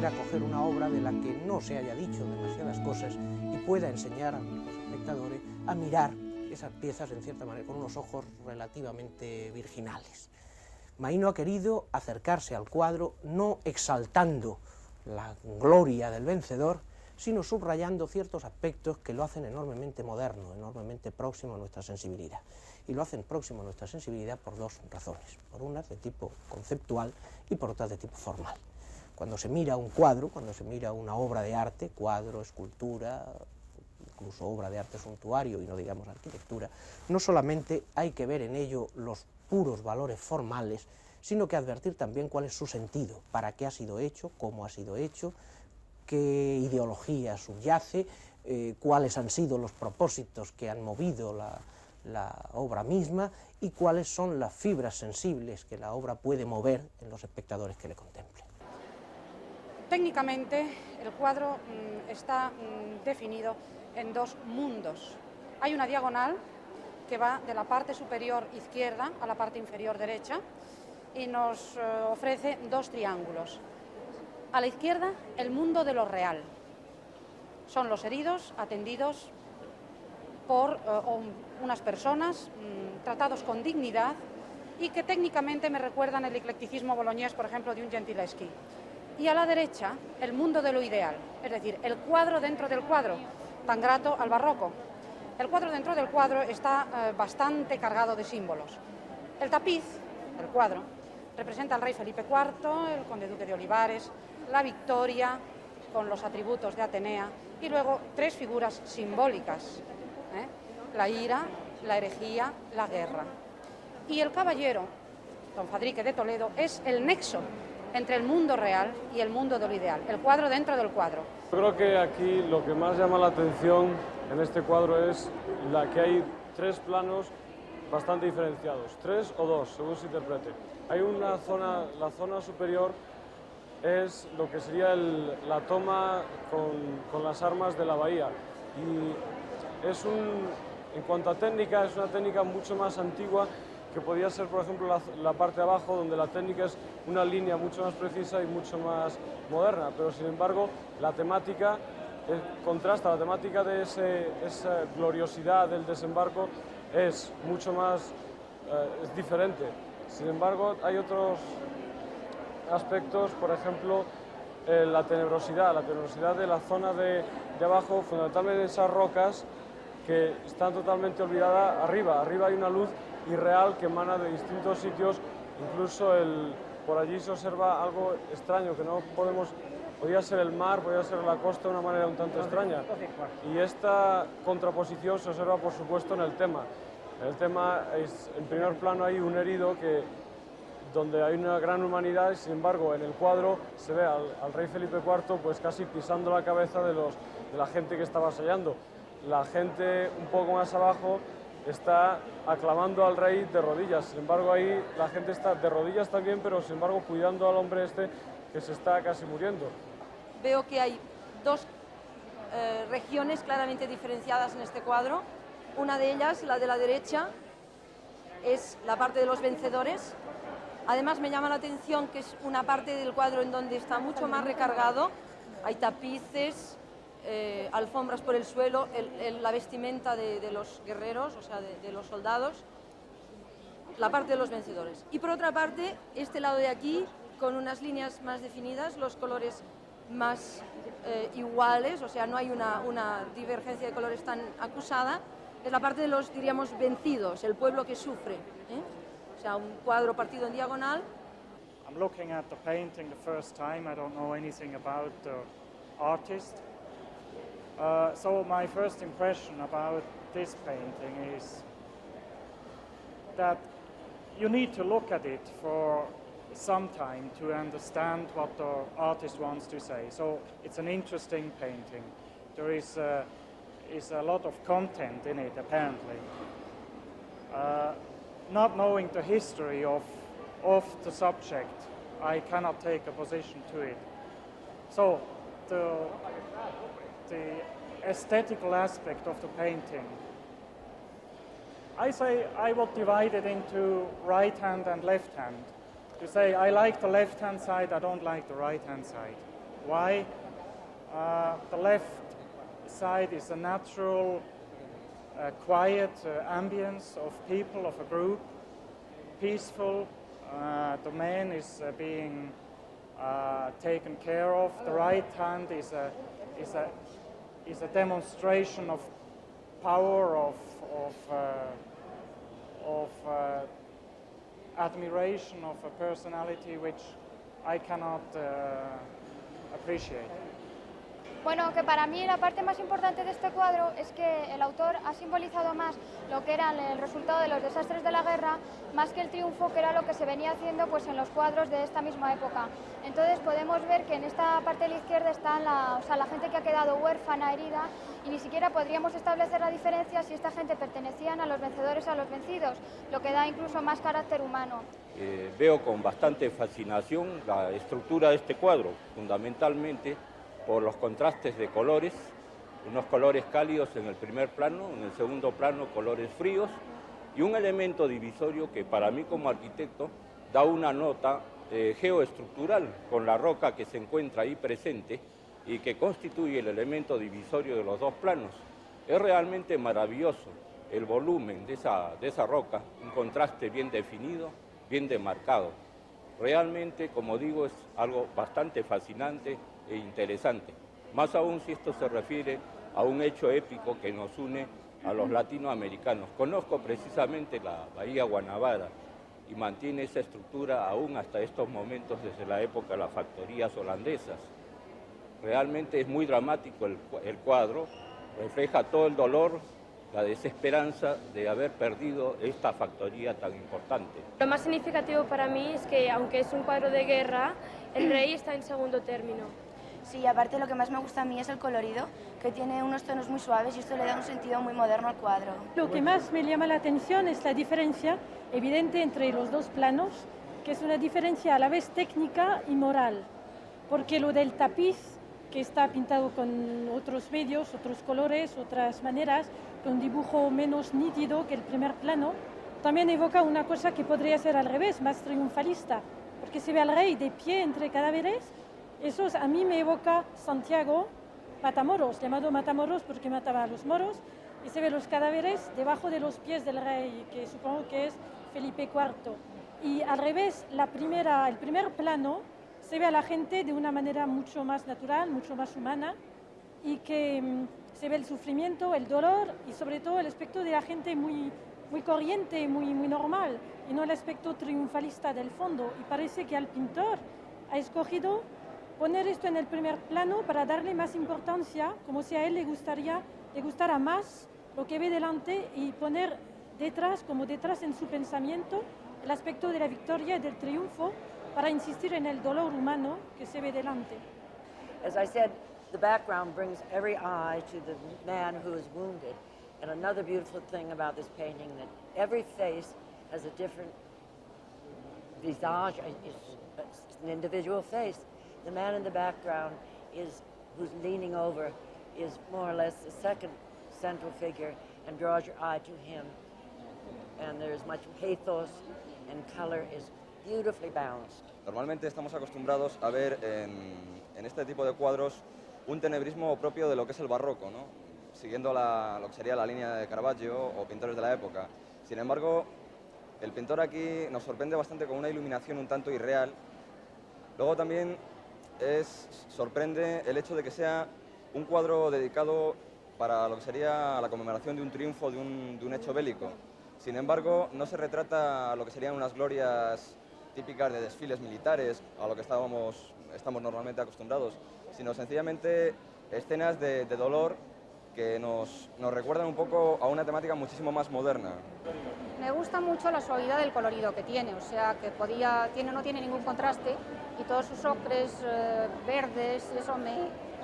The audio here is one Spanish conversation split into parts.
pudiera coger una obra de la que no se haya dicho demasiadas cosas y pueda enseñar a los espectadores a mirar esas piezas, en cierta manera, con unos ojos relativamente virginales. Maíno ha querido acercarse al cuadro no exaltando la gloria del vencedor, sino subrayando ciertos aspectos que lo hacen enormemente moderno, enormemente próximo a nuestra sensibilidad. Y lo hacen próximo a nuestra sensibilidad por dos razones, por una de tipo conceptual y por otra de tipo formal. Cuando se mira un cuadro, cuando se mira una obra de arte, cuadro, escultura, incluso obra de arte suntuario y no digamos arquitectura, no solamente hay que ver en ello los puros valores formales, sino que advertir también cuál es su sentido, para qué ha sido hecho, cómo ha sido hecho, qué ideología subyace, cuáles han sido los propósitos que han movido la obra misma y cuáles son las fibras sensibles que la obra puede mover en los espectadores que le contemplen. Técnicamente, el cuadro está definido en dos mundos. Hay una diagonal que va de la parte superior izquierda a la parte inferior derecha y nos ofrece dos triángulos. A la izquierda, el mundo de lo real. Son los heridos atendidos por unas personas tratados con dignidad y que técnicamente me recuerdan el eclecticismo boloñés, por ejemplo, de un Gentileschi. Y a la derecha, el mundo de lo ideal, es decir, el cuadro dentro del cuadro, tan grato al barroco. El cuadro dentro del cuadro está bastante cargado de símbolos. El tapiz, el cuadro, representa al rey Felipe IV, el conde duque de Olivares, la victoria con los atributos de Atenea y luego tres figuras simbólicas, la ira, la herejía, la guerra. Y el caballero, don Fadrique de Toledo, es el nexo entre el mundo real y el mundo de lo ideal, el cuadro dentro del cuadro. Yo creo que aquí lo que más llama la atención en este cuadro es que hay tres planos bastante diferenciados, tres o dos, según se interprete. Hay una zona, la zona superior es lo que sería la toma con las armas de la bahía y en cuanto a técnica, es una técnica mucho más antigua que podía ser, por ejemplo, la parte de abajo, donde la técnica es una línea mucho más precisa y mucho más moderna, pero sin embargo la temática contrasta, la temática de esa gloriosidad del desembarco es mucho más, es diferente. Sin embargo, hay otros aspectos, por ejemplo, la tenebrosidad de la zona de abajo, fundamentalmente esas rocas que están totalmente olvidadas arriba. Arriba hay una luz irreal que emana de distintos sitios, incluso por allí se observa algo extraño, que no podemos, podría ser el mar, podría ser la costa de una manera un tanto extraña. Y esta contraposición se observa, por supuesto, en el tema. En el tema, en primer plano hay un herido donde hay una gran humanidad y, sin embargo, en el cuadro se ve al rey Felipe IV pues casi pisando la cabeza de la gente que está avasallando. La gente un poco más abajo está aclamando al rey de rodillas, sin embargo ahí la gente está de rodillas también, pero sin embargo cuidando al hombre que se está casi muriendo. Veo que hay dos regiones claramente diferenciadas en este cuadro. Una de ellas, la de la derecha, es la parte de los vencedores. Además me llama la atención que es una parte del cuadro en donde está mucho más recargado. Hay tapices, alfombras por el suelo, la vestimenta de los guerreros, o sea, de los soldados, la parte de los vencedores. Y por otra parte, este lado de aquí, con unas líneas más definidas, los colores más iguales, o sea, no hay una divergencia de colores tan acusada, es la parte de los, diríamos, vencidos, el pueblo que sufre, O sea, un cuadro partido en diagonal. I'm looking at the painting the first time. I don't know anything about the artist. So my first impression about this painting is that you need to look at it for some time to understand what the artist wants to say. So it's an interesting painting. There is a lot of content in it, apparently. Not knowing the history of the subject, I cannot take a position to it. So the aesthetical aspect of the painting, I say I would divide it into right hand and left hand. To say I like the left hand side, I don't like the right hand side. Why? The left side is a natural, quiet ambience of people, of a group, peaceful. The man is being taken care of. The right hand is a demonstration of power, of admiration of a personality which I cannot appreciate. Bueno, que para mí la parte más importante de este cuadro es que el autor ha simbolizado más lo que era el resultado de los desastres de la guerra, más que el triunfo, que era lo que se venía haciendo pues, en los cuadros de esta misma época. Entonces podemos ver que en esta parte de la izquierda está la gente que ha quedado huérfana, herida, y ni siquiera podríamos establecer la diferencia si esta gente pertenecían a los vencedores o a los vencidos, lo que da incluso más carácter humano. Veo con bastante fascinación la estructura de este cuadro, fundamentalmente por los contrastes de colores, unos colores cálidos en el primer plano, en el segundo plano colores fríos, y un elemento divisorio que para mí como arquitecto da una nota geoestructural con la roca que se encuentra ahí presente y que constituye el elemento divisorio de los dos planos. Es realmente maravilloso el volumen de esa roca, un contraste bien definido, bien demarcado. Realmente, como digo, es algo bastante fascinante e interesante, más aún si esto se refiere a un hecho épico que nos une a los latinoamericanos. Conozco precisamente la Bahía Guanabara y mantiene esa estructura aún hasta estos momentos desde la época de las factorías holandesas. Realmente es muy dramático el cuadro, refleja todo el dolor, la desesperanza de haber perdido esta factoría tan importante. Lo más significativo para mí es que, aunque es un cuadro de guerra, el rey está en segundo término. Sí, aparte lo que más me gusta a mí es el colorido, que tiene unos tonos muy suaves y esto le da un sentido muy moderno al cuadro. Lo que más me llama la atención es la diferencia evidente entre los dos planos, que es una diferencia a la vez técnica y moral, porque lo del tapiz, que está pintado con otros medios, otros colores, otras maneras, con un dibujo menos nítido que el primer plano, también evoca una cosa que podría ser al revés, más triunfalista, porque se ve al rey de pie entre cadáveres. Eso a mí me evoca Santiago Matamoros, llamado Matamoros porque mataba a los moros, y se ve los cadáveres debajo de los pies del rey, que supongo que es Felipe IV. Y al revés, el primer plano se ve a la gente de una manera mucho más natural, mucho más humana, y que se ve el sufrimiento, el dolor y sobre todo el aspecto de la gente muy corriente, muy normal, y no el aspecto triunfalista del fondo. Y parece que al pintor ha escogido poner esto en el primer plano para darle más importancia, como si a él le gustara más lo que ve delante, y poner detrás en su pensamiento el aspecto de la victoria y del triunfo, para insistir en el dolor humano que se ve delante. As I said, the background brings every eye to the man who is wounded. And another beautiful thing about this painting, that every face has a different visage, it's an individual face. The man in the background who's leaning over is more or less the second central figure and draws your eye to him. And there's much pathos, and color is beautifully balanced. Normalmente estamos acostumbrados a ver en este tipo de cuadros un tenebrismo propio de lo que es el barroco, ¿no? Siguiendo lo que sería la línea de Caravaggio o pintores de la época. Sin embargo, el pintor aquí nos sorprende bastante con una iluminación un tanto irreal. Luego también sorprende el hecho de que sea un cuadro dedicado para lo que sería la conmemoración de un triunfo, de un hecho bélico. Sin embargo, no se retrata lo que serían unas glorias típicas de desfiles militares, a lo que estamos normalmente acostumbrados, sino sencillamente escenas de dolor que nos recuerdan un poco a una temática muchísimo más moderna. Me gusta mucho la suavidad del colorido que tiene, o sea que no tiene ningún contraste, y todos sus ocres verdes,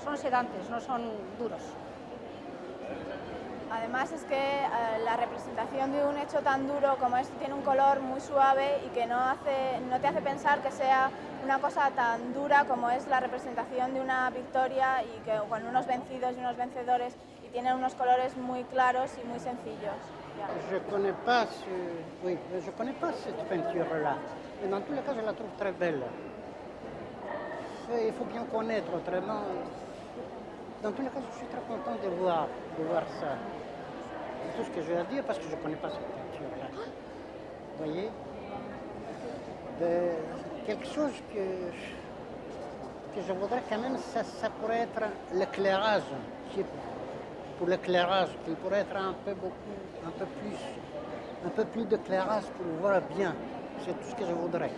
son sedantes, no son duros. Además es que la representación de un hecho tan duro como este tiene un color muy suave y que no te hace pensar que sea una cosa tan dura como es la representación de una victoria, y que con unos vencidos y unos vencedores, y tienen unos colores muy claros y muy sencillos. Je connais pas cette peinture-là, mais dans tous les cas, je la trouve très belle. il faut bien connaître, autrement... Dans tous les cas, je suis très content de voir ça. C'est tout ce que j'ai à dire parce que je ne connais pas cette peinture-là. Vous voyez, quelque chose que je voudrais quand même, ça pourrait être l'éclairage. Pour l'éclairage, qu'il pourrait être un peu plus d'éclairage pour voir bien. C'est tout ce que je voudrais.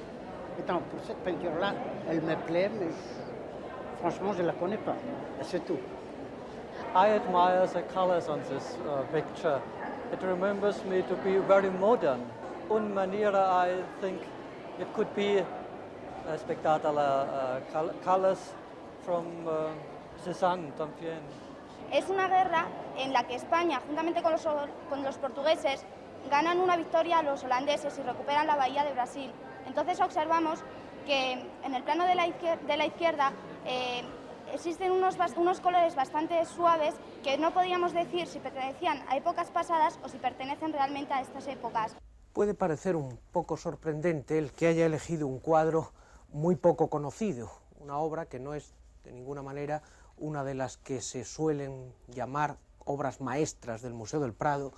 Et donc, pour cette peinture-là, elle me plaît, mais franchement, je ne la connais pas. C'est tout. I admire the colors on this picture. It remembers me to be very modern. Una manera, I think, it could be spectacular colors from Cézanne también. Es una guerra en la que España, juntamente con los portugueses, ganan una victoria a los holandeses y recuperan la bahía de Brasil. Entonces observamos que en el plano de la izquierda existen unos colores bastante suaves que no podríamos decir si pertenecían a épocas pasadas o si pertenecen realmente a estas épocas. Puede parecer un poco sorprendente el que haya elegido un cuadro muy poco conocido, una obra que no es de ninguna manera una de las que se suelen llamar obras maestras del Museo del Prado,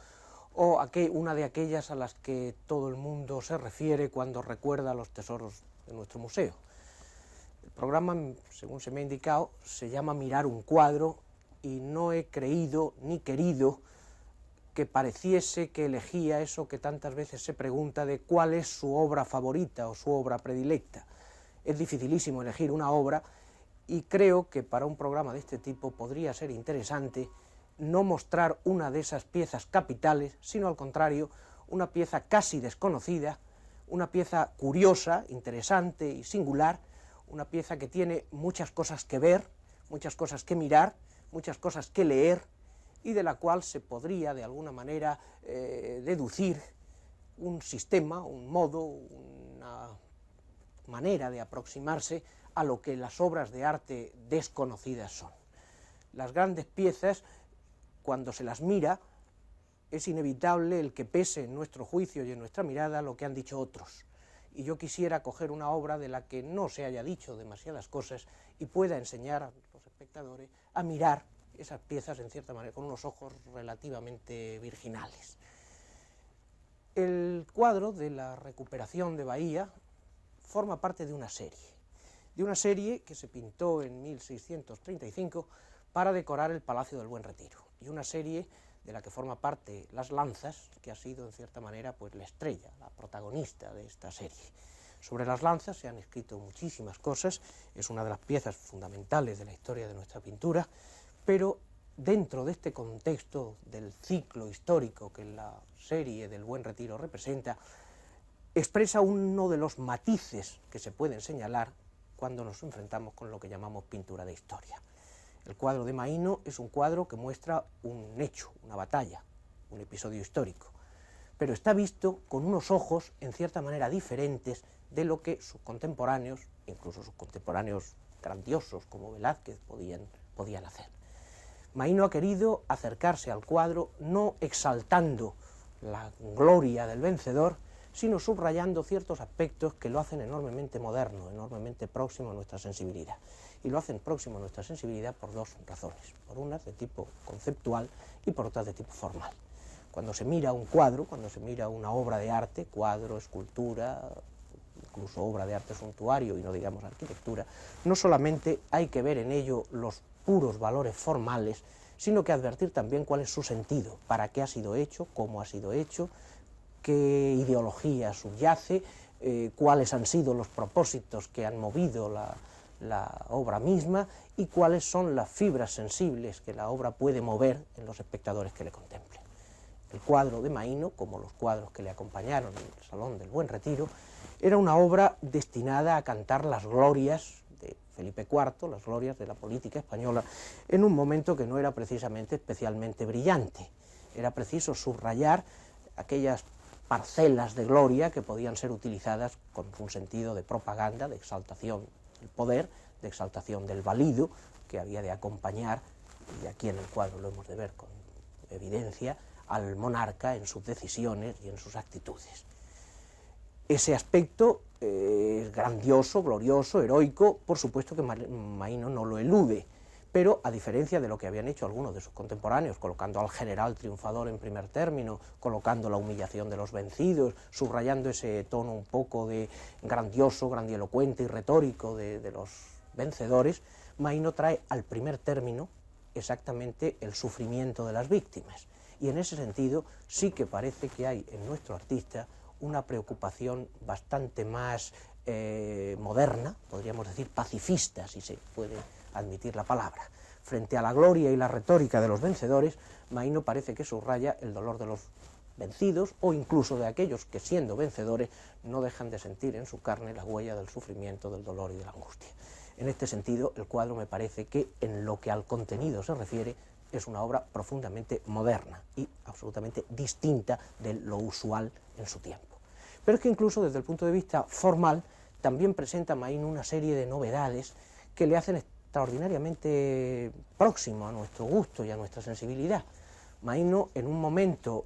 o una de aquellas a las que todo el mundo se refiere cuando recuerda los tesoros de nuestro museo. El programa, según se me ha indicado, se llama Mirar un cuadro, y no he creído ni querido que pareciese que elegía eso que tantas veces se pregunta de cuál es su obra favorita o su obra predilecta. Es dificilísimo elegir una obra, y creo que para un programa de este tipo podría ser interesante no mostrar una de esas piezas capitales, sino al contrario, una pieza casi desconocida, una pieza curiosa, interesante y singular, una pieza que tiene muchas cosas que ver, muchas cosas que mirar, muchas cosas que leer, y de la cual se podría de alguna manera deducir un sistema, un modo, una manera de aproximarse a lo que las obras de arte desconocidas son. Las grandes piezas, cuando se las mira, es inevitable el que pese en nuestro juicio y en nuestra mirada lo que han dicho otros. Y yo quisiera coger una obra de la que no se haya dicho demasiadas cosas y pueda enseñar a los espectadores a mirar esas piezas, en cierta manera, con unos ojos relativamente virginales. El cuadro de la recuperación de Bahía forma parte de una serie que se pintó en 1635 para decorar el Palacio del Buen Retiro, y una serie de la que forma parte Las Lanzas, que ha sido en cierta manera pues la estrella, la protagonista de esta serie. Sobre Las Lanzas se han escrito muchísimas cosas, es una de las piezas fundamentales de la historia de nuestra pintura, pero dentro de este contexto del ciclo histórico que la serie del Buen Retiro representa, expresa uno de los matices que se pueden señalar cuando nos enfrentamos con lo que llamamos pintura de historia. El cuadro de Maíno es un cuadro que muestra un hecho, una batalla, un episodio histórico, pero está visto con unos ojos en cierta manera diferentes de lo que sus contemporáneos, incluso sus contemporáneos grandiosos como Velázquez, podían hacer. Maíno ha querido acercarse al cuadro no exaltando la gloria del vencedor, sino subrayando ciertos aspectos que lo hacen enormemente moderno, enormemente próximo a nuestra sensibilidad. Y lo hacen próximo a nuestra sensibilidad por dos razones, por unas de tipo conceptual y por otras de tipo formal. Cuando se mira un cuadro, cuando se mira una obra de arte, cuadro, escultura, incluso obra de arte suntuario y no digamos arquitectura, no solamente hay que ver en ello los puros valores formales, sino que advertir también cuál es su sentido, para qué ha sido hecho, cómo ha sido hecho, qué ideología subyace, cuáles han sido los propósitos que han movido la obra misma y cuáles son las fibras sensibles que la obra puede mover en los espectadores que le contemplen. El cuadro de Maíno, como los cuadros que le acompañaron en el Salón del Buen Retiro, era una obra destinada a cantar las glorias de Felipe IV, las glorias de la política española, en un momento que no era precisamente especialmente brillante. Era preciso subrayar aquellas parcelas de gloria que podían ser utilizadas con un sentido de propaganda, de exaltación del poder, de exaltación del valido, que había de acompañar, y aquí en el cuadro lo hemos de ver con evidencia, al monarca en sus decisiones y en sus actitudes. Ese aspecto grandioso, glorioso, heroico, por supuesto que Maíno no lo elude, pero a diferencia de lo que habían hecho algunos de sus contemporáneos, colocando al general triunfador en primer término, colocando la humillación de los vencidos, subrayando ese tono un poco de grandioso, grandielocuente y retórico de los vencedores, Maíno trae al primer término exactamente el sufrimiento de las víctimas. Y en ese sentido sí que parece que hay en nuestro artista una preocupación bastante más moderna, podríamos decir pacifista, si se puede admitir la palabra. Frente a la gloria y la retórica de los vencedores, Maíno parece que subraya el dolor de los vencidos o incluso de aquellos que, siendo vencedores, no dejan de sentir en su carne la huella del sufrimiento, del dolor y de la angustia. En este sentido, el cuadro me parece que, en lo que al contenido se refiere, es una obra profundamente moderna y absolutamente distinta de lo usual en su tiempo. Pero es que incluso desde el punto de vista formal, también presenta Maíno una serie de novedades que le hacen extraordinariamente próximo a nuestro gusto y a nuestra sensibilidad. Maíno, en un momento,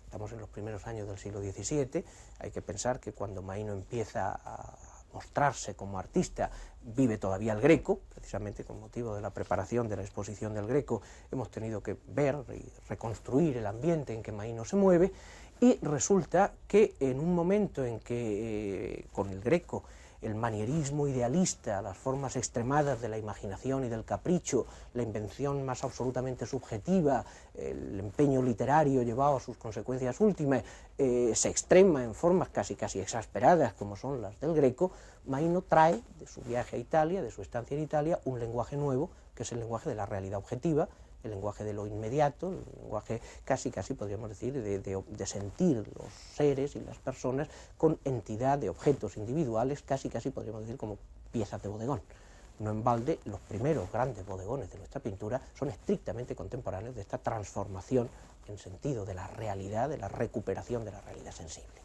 estamos en los primeros años del siglo XVII, hay que pensar que cuando Maíno empieza a mostrarse como artista, vive todavía el Greco, precisamente con motivo de la preparación de la exposición del Greco, hemos tenido que ver y reconstruir el ambiente en que Maíno se mueve, y resulta que en un momento en que con el Greco el manierismo idealista, las formas extremadas de la imaginación y del capricho, la invención más absolutamente subjetiva, el empeño literario llevado a sus consecuencias últimas, se extrema en formas casi exasperadas como son las del Greco, Maíno trae de su viaje a Italia, de su estancia en Italia, un lenguaje nuevo, que es el lenguaje de la realidad objetiva, el lenguaje de lo inmediato, el lenguaje casi podríamos decir de sentir los seres y las personas con entidad de objetos individuales, casi podríamos decir como piezas de bodegón. No en balde, los primeros grandes bodegones de nuestra pintura son estrictamente contemporáneos de esta transformación en sentido de la realidad, de la recuperación de la realidad sensible.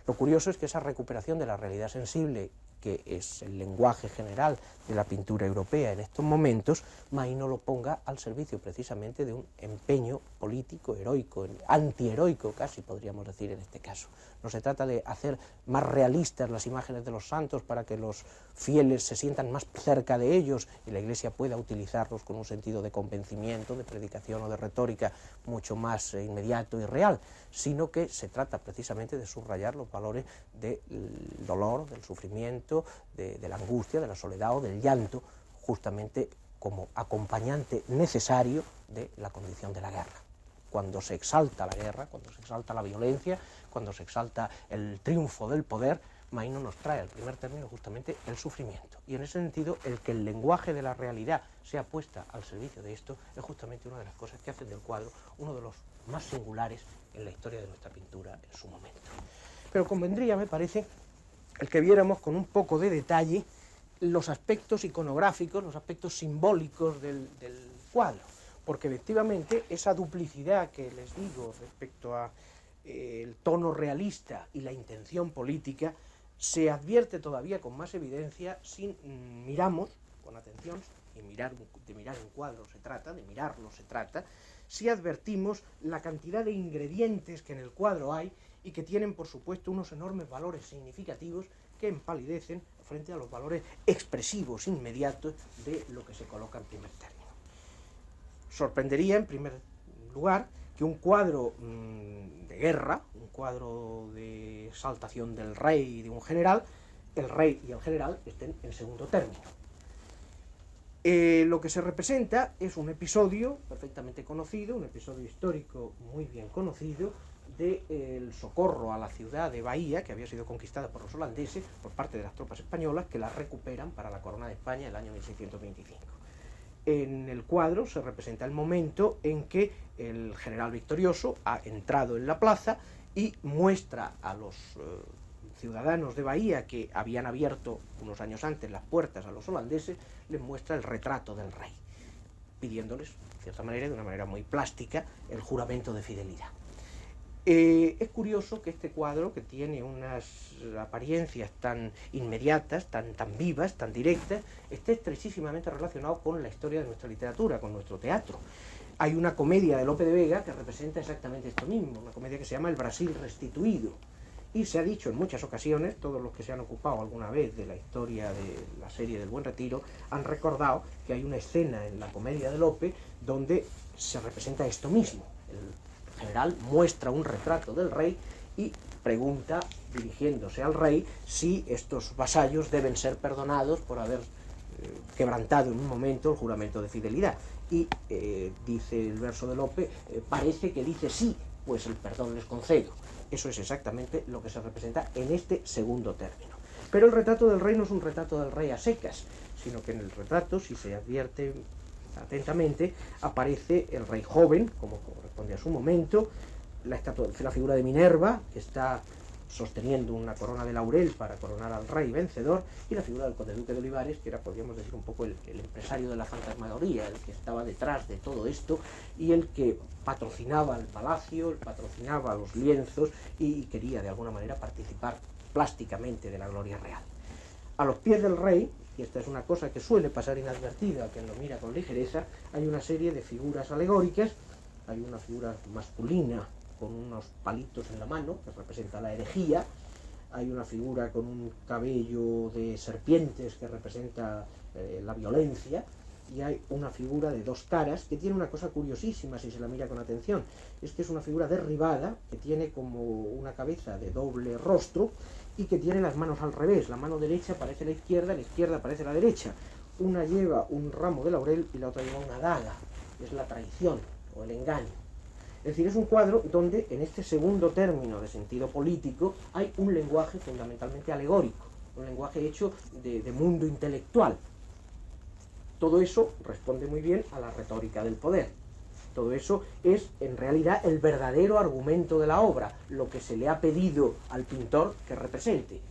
Lo curioso es que esa recuperación de la realidad sensible, que es el lenguaje general de la pintura europea en estos momentos, Maíno lo ponga al servicio precisamente de un empeño político, heroico, antiheroico casi podríamos decir en este caso. No se trata de hacer más realistas las imágenes de los santos para que los fieles se sientan más cerca de ellos y la Iglesia pueda utilizarlos con un sentido de convencimiento, de predicación o de retórica mucho más inmediato y real, sino que se trata precisamente de subrayar los valores del dolor, del sufrimiento, de la angustia, de la soledad o del llanto, justamente como acompañante necesario de la condición de la guerra. Cuando se exalta la guerra, cuando se exalta la violencia, cuando se exalta el triunfo del poder, Maíno nos trae al primer término justamente el sufrimiento. Y en ese sentido, el que el lenguaje de la realidad sea puesta al servicio de esto es justamente una de las cosas que hacen del cuadro uno de los más singulares en la historia de nuestra pintura en su momento. Pero convendría, me parece, el que viéramos con un poco de detalle los aspectos iconográficos, los aspectos simbólicos del cuadro, porque efectivamente esa duplicidad que les digo respecto a el tono realista y la intención política se advierte todavía con más evidencia si miramos con atención, y de mirar un cuadro se trata, de mirarlo se trata, si advertimos la cantidad de ingredientes que en el cuadro hay y que tienen por supuesto unos enormes valores significativos que empalidecen frente a los valores expresivos inmediatos de lo que se coloca en primer término. Sorprendería en primer lugar que un cuadro de guerra, un cuadro de exaltación del rey y de un general, el rey y el general estén en segundo término. Lo que se representa es un episodio perfectamente conocido, un episodio histórico muy bien conocido, del socorro a la ciudad de Bahía, que había sido conquistada por los holandeses por parte de las tropas españolas, que la recuperan para la corona de España en el año 1625. En el cuadro se representa el momento en que el general victorioso ha entrado en la plaza y muestra a los ciudadanos de Bahía, que habían abierto unos años antes las puertas a los holandeses, les muestra el retrato del rey, pidiéndoles, de cierta manera, de una manera muy plástica, el juramento de fidelidad. Es curioso que este cuadro, que tiene unas apariencias tan inmediatas, tan vivas, tan directas, esté estrechísimamente relacionado con la historia de nuestra literatura, con nuestro teatro. Hay una comedia de Lope de Vega que representa exactamente esto mismo, una comedia que se llama El Brasil restituido, Y se ha dicho en muchas ocasiones, todos los que se han ocupado alguna vez de la historia de la serie del Buen Retiro, han recordado que hay una escena en la comedia de Lope donde se representa esto mismo. El general muestra un retrato del rey y pregunta, dirigiéndose al rey, si estos vasallos deben ser perdonados por haber quebrantado en un momento el juramento de fidelidad. Y dice el verso de Lope, parece que dice sí, pues el perdón les concedo. Eso es exactamente lo que se representa en este segundo término. Pero el retrato del rey no es un retrato del rey a secas, sino que en el retrato, si se advierte atentamente, aparece el rey joven, como corresponde a su momento, la figura de Minerva, que está sosteniendo una corona de laurel para coronar al rey vencedor, y la figura del conde duque de Olivares, que era, podríamos decir, un poco el empresario de la fantasmagoría, el que estaba detrás de todo esto, y el que patrocinaba el palacio, patrocinaba los lienzos, y quería de alguna manera participar plásticamente de la gloria real. A los pies del rey, y esta es una cosa que suele pasar inadvertida a quien lo mira con ligereza, hay una serie de figuras alegóricas. Hay una figura masculina con unos palitos en la mano, que representa la herejía. Hay una figura con un cabello de serpientes, que representa la violencia. Y hay una figura de dos caras, que tiene una cosa curiosísima si se la mira con atención. Es que es una figura derribada, que tiene como una cabeza de doble rostro, y que tiene las manos al revés. La mano derecha parece la izquierda parece la derecha. Una lleva un ramo de laurel y la otra lleva una daga. Es la traición o el engaño. Es decir, es un cuadro donde en este segundo término de sentido político hay un lenguaje fundamentalmente alegórico, un lenguaje hecho de mundo intelectual. Todo eso responde muy bien a la retórica del poder. Todo eso es en realidad el verdadero argumento de la obra, lo que se le ha pedido al pintor que represente.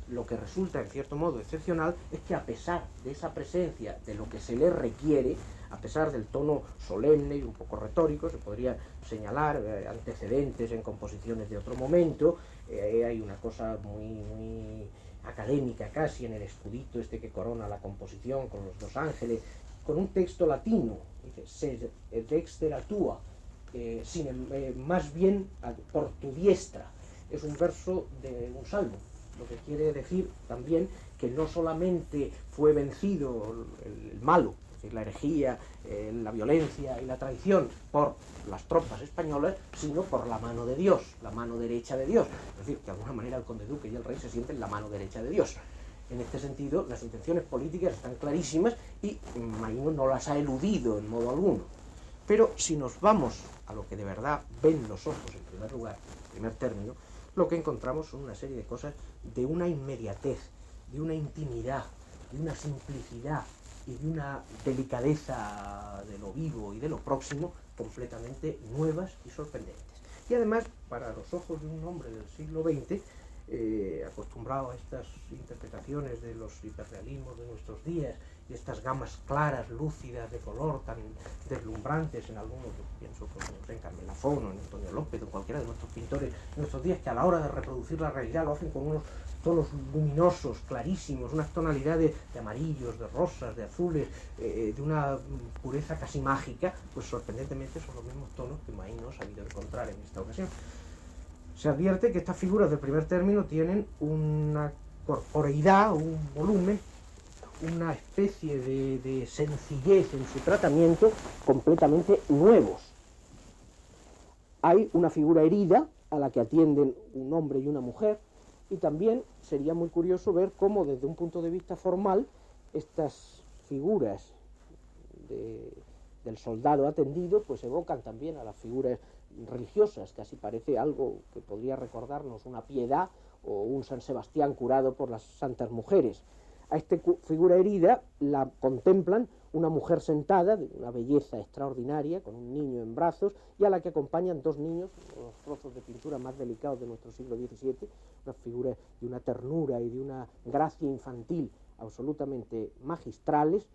Lo que resulta en cierto modo excepcional es que a pesar de esa presencia de lo que se le requiere, a pesar del tono solemne y un poco retórico, se podría señalar antecedentes en composiciones de otro momento, hay una cosa muy académica casi en el escudito este que corona la composición con los dos ángeles, con un texto latino, dice, se dextera tua, más bien por tu diestra. Es un verso de un salmo, lo que quiere decir también que no solamente fue vencido el malo, es decir, la herejía, la violencia y la traición por las tropas españolas, sino por la mano de Dios, la mano derecha de Dios. Es decir, que de alguna manera el conde duque y el rey se sienten la mano derecha de Dios. En este sentido, las intenciones políticas están clarísimas y Maíno no las ha eludido en modo alguno. Pero si nos vamos a lo que de verdad ven los ojos en primer lugar, en primer término, lo que encontramos son una serie de cosas de una inmediatez, de una intimidad, de una simplicidad y de una delicadeza de lo vivo y de lo próximo completamente nuevas y sorprendentes. Y además, para los ojos de un hombre del siglo XX, acostumbrado a estas interpretaciones de los hiperrealismos de nuestros días y estas gamas claras, lúcidas, de color tan deslumbrantes en algunos, yo pienso en Carmen Lafón o en Antonio López o cualquiera de nuestros pintores de nuestros días, que a la hora de reproducir la realidad lo hacen con unos tonos luminosos, clarísimos, unas tonalidades de amarillos, de rosas, de azules, de una pureza casi mágica, pues sorprendentemente son los mismos tonos que Maíno ha sabido encontrar en esta ocasión. Se advierte que estas figuras del primer término tienen una corporeidad, un volumen, una especie de sencillez en su tratamiento completamente nuevos. Hay una figura herida a la que atienden un hombre y una mujer, y también sería muy curioso ver cómo desde un punto de vista formal estas figuras del soldado atendido pues evocan también a las figuras religiosas, casi parece algo que podría recordarnos una piedad o un San Sebastián curado por las santas mujeres. A esta figura herida la contemplan una mujer sentada, de una belleza extraordinaria, con un niño en brazos, y a la que acompañan dos niños, los trozos de pintura más delicados de nuestro siglo XVII, una figura de una ternura y de una gracia infantil absolutamente magistrales,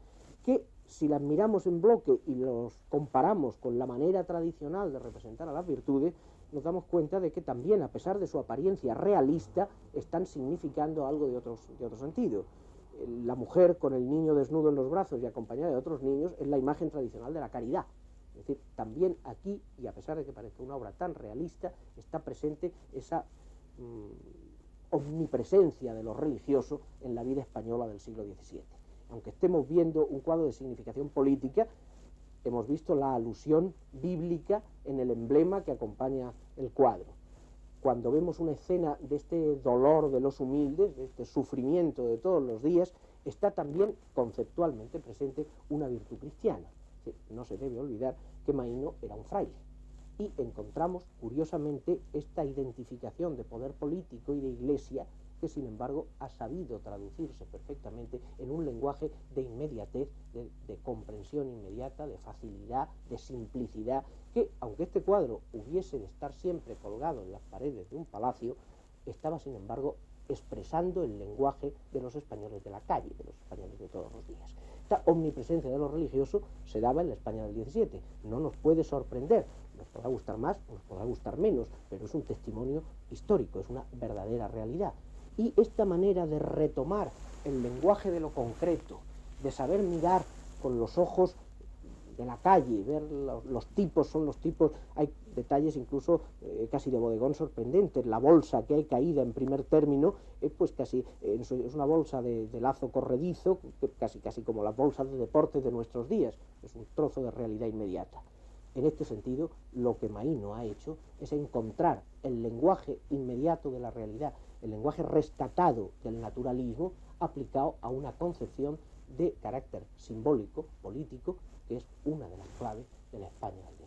que si las miramos en bloque y los comparamos con la manera tradicional de representar a las virtudes, nos damos cuenta de que también, a pesar de su apariencia realista, están significando algo de otro sentido. La mujer con el niño desnudo en los brazos y acompañada de otros niños es la imagen tradicional de la caridad. Es decir, también aquí, y a pesar de que parezca una obra tan realista, está presente esa omnipresencia de lo religioso en la vida española del siglo XVII. Aunque estemos viendo un cuadro de significación política, hemos visto la alusión bíblica en el emblema que acompaña el cuadro. Cuando vemos una escena de este dolor de los humildes, de este sufrimiento de todos los días, está también conceptualmente presente una virtud cristiana. No se debe olvidar que Maíno era un fraile. Y encontramos, curiosamente, esta identificación de poder político y de iglesia que, sin embargo, ha sabido traducirse perfectamente en un lenguaje de inmediatez, de comprensión inmediata, de facilidad, de simplicidad, que, aunque este cuadro hubiese de estar siempre colgado en las paredes de un palacio, estaba, sin embargo, expresando el lenguaje de los españoles de la calle, de los españoles de todos los días. Esta omnipresencia de lo religioso se daba en la España del XVII. No nos puede sorprender, nos podrá gustar más, nos podrá gustar menos, pero es un testimonio histórico, es una verdadera realidad. Y esta manera de retomar el lenguaje de lo concreto, de saber mirar con los ojos de la calle, ver los tipos, son los tipos, hay detalles incluso casi de bodegón sorprendentes, la bolsa que hay caída en primer término, pues casi es una bolsa de lazo corredizo, casi como las bolsas de deporte de nuestros días, es un trozo de realidad inmediata. En este sentido, lo que Maíno ha hecho es encontrar el lenguaje inmediato de la realidad, el lenguaje rescatado del naturalismo, aplicado a una concepción de carácter simbólico, político, que es una de las claves de la España del